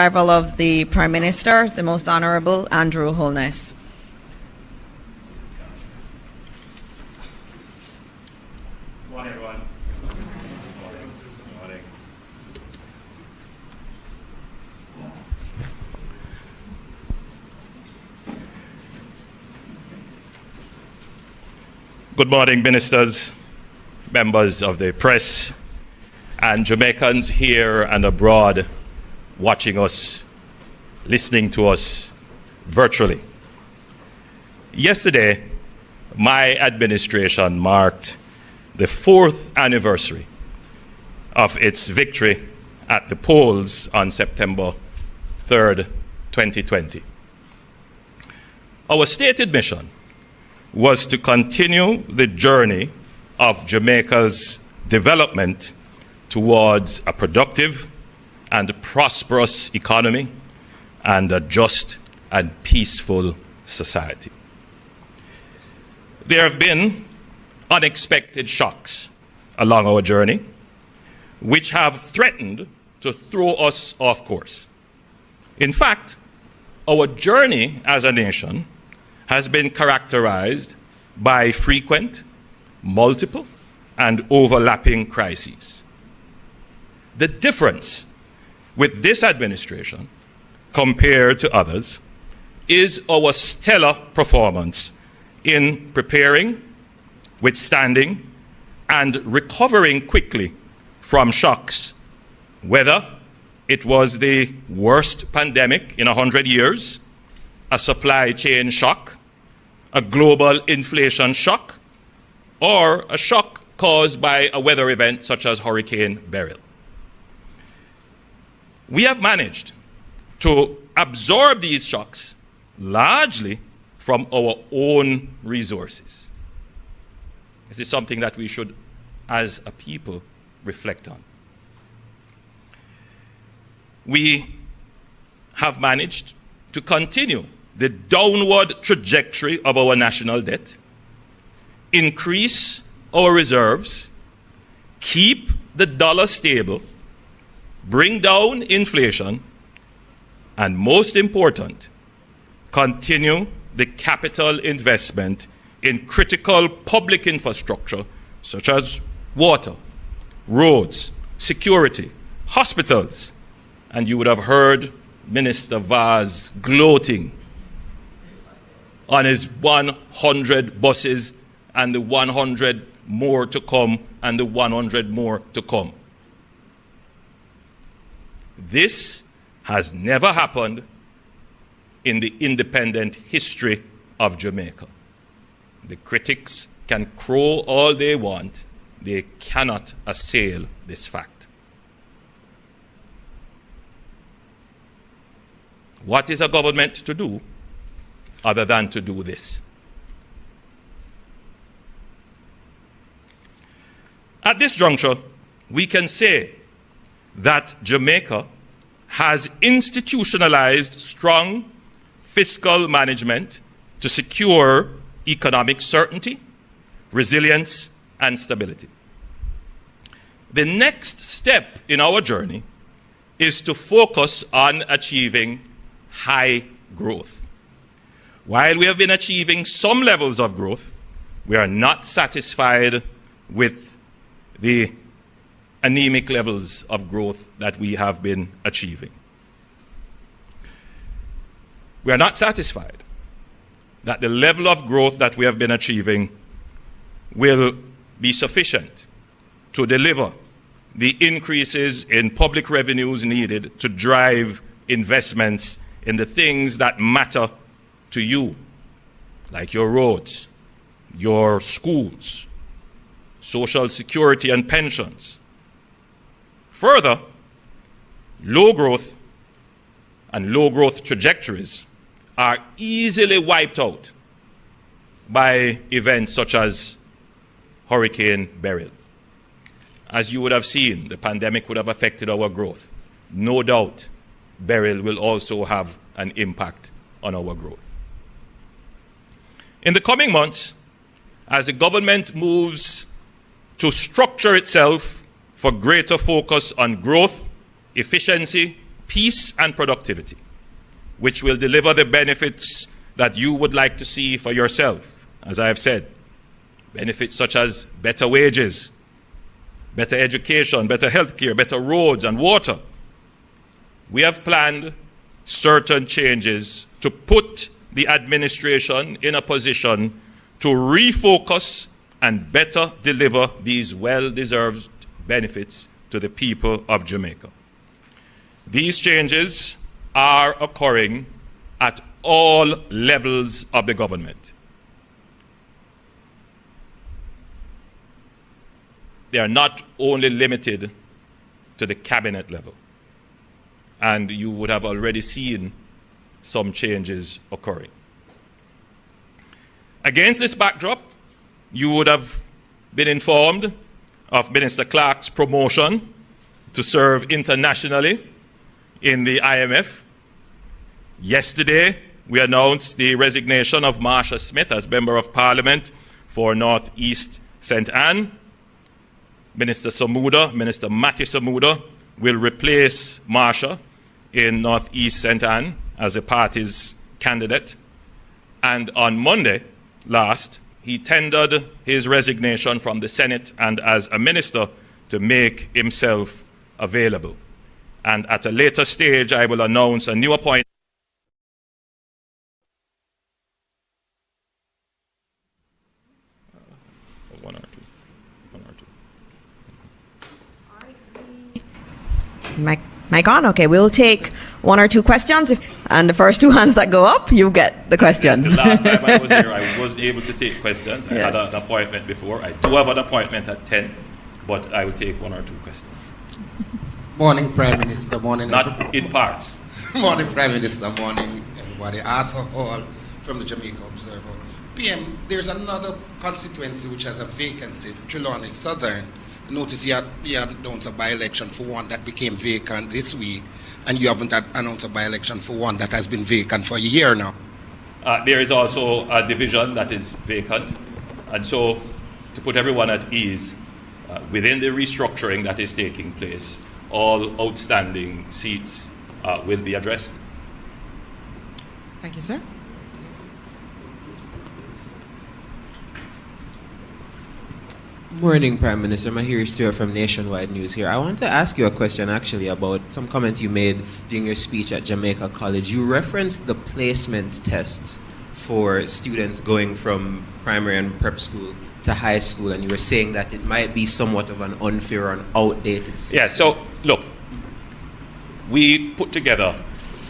arrival of the Prime Minister, the Most Honourable Andrew Holness. Good morning, everyone. Good morning. Good morning, ministers, members of the press, and Jamaicans here and abroad watching us, listening to us virtually. Yesterday, my administration marked the 4th anniversary of its victory at the polls on September 3rd, 2020. Our stated mission was to continue the journey of Jamaica's development towards a productive and prosperous economy and a just and peaceful society. There have been unexpected shocks along our journey, which have threatened to throw us off course. In fact, our journey as a nation has been characterized by frequent, multiple, and overlapping crises. The difference with this administration compared to others is our stellar performance in preparing, withstanding, and recovering quickly from shocks, whether it was the worst pandemic in 100 years, a supply chain shock, a global inflation shock, or a shock caused by a weather event such as Hurricane Beryl. We have managed to absorb these shocks largely from our own resources. This is something that we should, as a people, reflect on. We have managed to continue the downward trajectory of our national debt, increase our reserves, keep the dollar stable, bring down inflation, and most important, continue the capital investment in critical public infrastructure such as water, roads, security, hospitals, and you would have heard Minister Vaz gloating on his 100 buses and the 100 more to come and the 100 more to come. This has never happened in the independent history of Jamaica. The critics can crow all they want, they cannot assail this fact. What is a government to do other than to do this? At this juncture, we can say that Jamaica has institutionalized strong fiscal management to secure economic certainty, resilience, and stability. The next step in our journey is to focus on achieving high growth. While we have been achieving some levels of growth, we are not satisfied with the anemic levels of growth that we have been achieving. We are not satisfied that the level of growth that we have been achieving will be sufficient to deliver the increases in public revenues needed to drive investments in the things that matter to you, like your roads, your schools, social security and pensions. Further, low growth and low growth trajectories are easily wiped out by events such as Hurricane Beryl. As you would have seen, the pandemic would have affected our growth. No doubt, Beryl will also have an impact on our growth. In the coming months, as the government moves to structure itself for greater focus on growth, efficiency, peace and productivity, which will deliver the benefits that you would like to see for yourself. As I have said, benefits such as better wages, better education, better healthcare, better roads and water. We have planned certain changes to put the administration in a position to refocus and better deliver these well-deserved benefits to the people of Jamaica. These changes are occurring at all levels of the government. They are not only limited to the cabinet level. And you would have already seen some changes occurring. Against this backdrop, you would have been informed of Minister Clark's promotion to serve internationally in the IMF. Yesterday, we announced the resignation of Marsha Smith as Member of Parliament for North East St. Anne. Minister Matthew Samuda will replace Marsha in North East St. Anne as the party's candidate. And on Monday last, he tendered his resignation from the Senate and as a minister to make himself available. And at a later stage, I will announce a new appointment. Mic on? Okay, we'll take one or two questions. And the first two hands that go up, you get the questions. The last time I was here, I wasn't able to take questions. I Yes. had an appointment before. I do have an appointment at 10, but I will take one or two questions. Morning, Prime Minister. Morning. Not in parts. Morning, Prime Minister. Morning, everybody. Arthur Hall from the Jamaica Observer. PM, there's another constituency which has a vacancy, Trelawney Southern. Notice you had announced a by-election for one that became vacant this week, and you haven't announced a by-election for one that has been vacant for a year now. There is also a division that is vacant. And so, to put everyone at ease, within the restructuring that is taking place, all outstanding seats will be addressed. Thank you, sir. Morning, Prime Minister. Mahir Stewart from Nationwide News here. I want to ask you a question actually about some comments you made during your speech at Jamaica College. You referenced the placement tests for students going from primary and prep school to high school, and you were saying that it might be somewhat of an unfair or an outdated system. Yeah, so look, we put together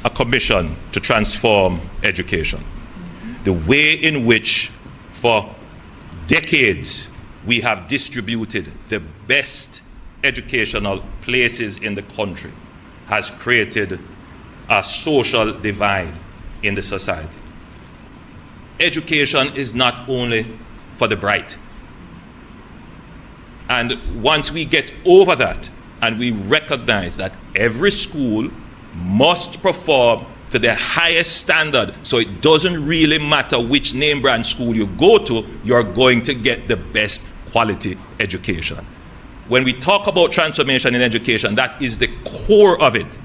a commission to transform education. The way in which for decades we have distributed the best educational places in the country has created a social divide in the society. Education is not only for the bright. And once we get over that and we recognize that every school must perform to the highest standard, so it doesn't really matter which name brand school you go to, you're going to get the best quality education. When we talk about transformation in education, that is the core of it.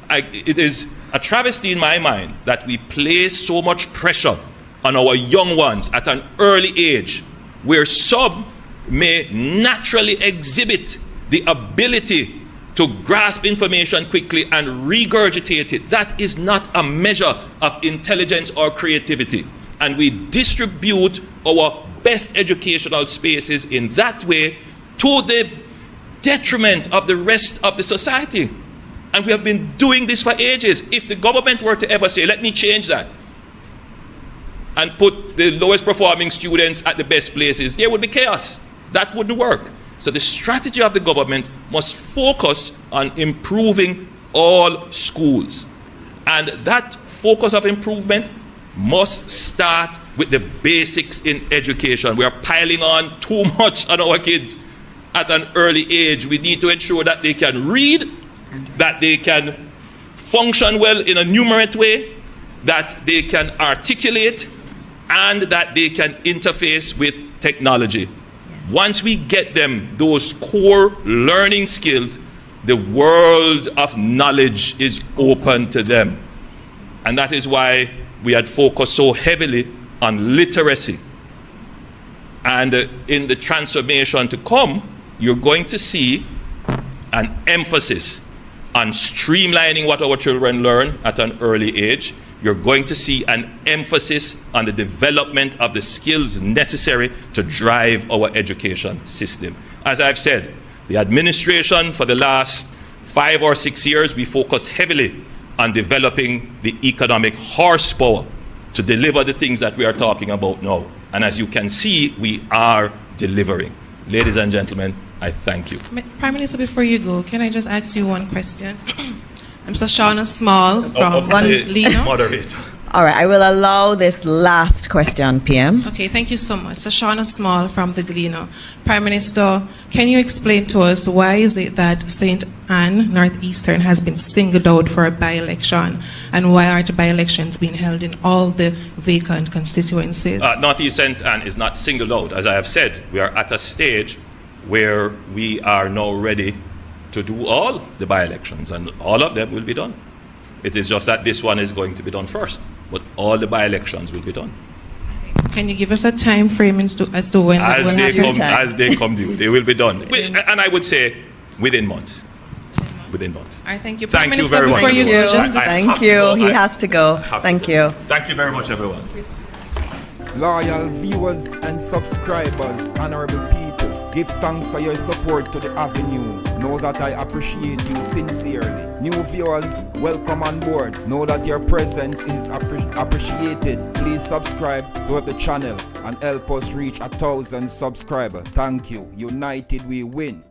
It is a travesty in my mind that we place so much pressure on our young ones at an early age, where some may naturally exhibit the ability to grasp information quickly and regurgitate it. That is not a measure of intelligence or creativity. And we distribute our best educational spaces in that way to the detriment of the rest of the society. And we have been doing this for ages. If the government were to ever say, let me change that, and put the lowest performing students at the best places, there would be chaos. That wouldn't work. So the strategy of the government must focus on improving all schools. And that focus of improvement must start with the basics in education. We are piling on too much on our kids at an early age. We need to ensure that they can read, that they can function well in a numerate way, that they can articulate, and that they can interface with technology. Once we get them those core learning skills, the world of knowledge is open to them. And that is why we had focused so heavily on literacy. And in the transformation to come, you're going to see an emphasis on streamlining what our children learn at an early age. You're going to see an emphasis on the development of the skills necessary to drive our education system. As I've said, the administration for the last 5 or 6 years, we focused heavily on developing the economic horsepower to deliver the things that we are talking about now. And as you can see, we are delivering. Ladies and gentlemen, I thank you. Prime Minister, before you go, can I just ask you one question? I'm Shoshana Small from Lino. Moderator. All right, I will allow this last question, PM. Okay, thank you so much. Shoshana Small from the Gleno. Prime Minister, can you explain to us why is it that St. Anne Northeastern has been singled out for a by-election, and why aren't by-elections being held in all the vacant constituencies? Northeast St. Anne is not singled out. As I have said, we are at a stage where we are now ready to do all the by-elections, and all of them will be done. It is just that this one is going to be done first, but all the by-elections will be done. Can you give us a time frame as to when that will happen? As they come due, they will be done. And I would say within months. Within months. All right, thank you. Thank Prime you Minister, very much. before you go, just Thank you. He has to go. Thank you. Thank you very much, everyone. Loyal viewers and subscribers, honorable people, give thanks for your support to the AVI-NUE. Know that I appreciate you sincerely. New viewers, welcome on board. Know that your presence is appreciated. Please subscribe to the channel and help us reach 1,000 subscribers. Thank you. United we win.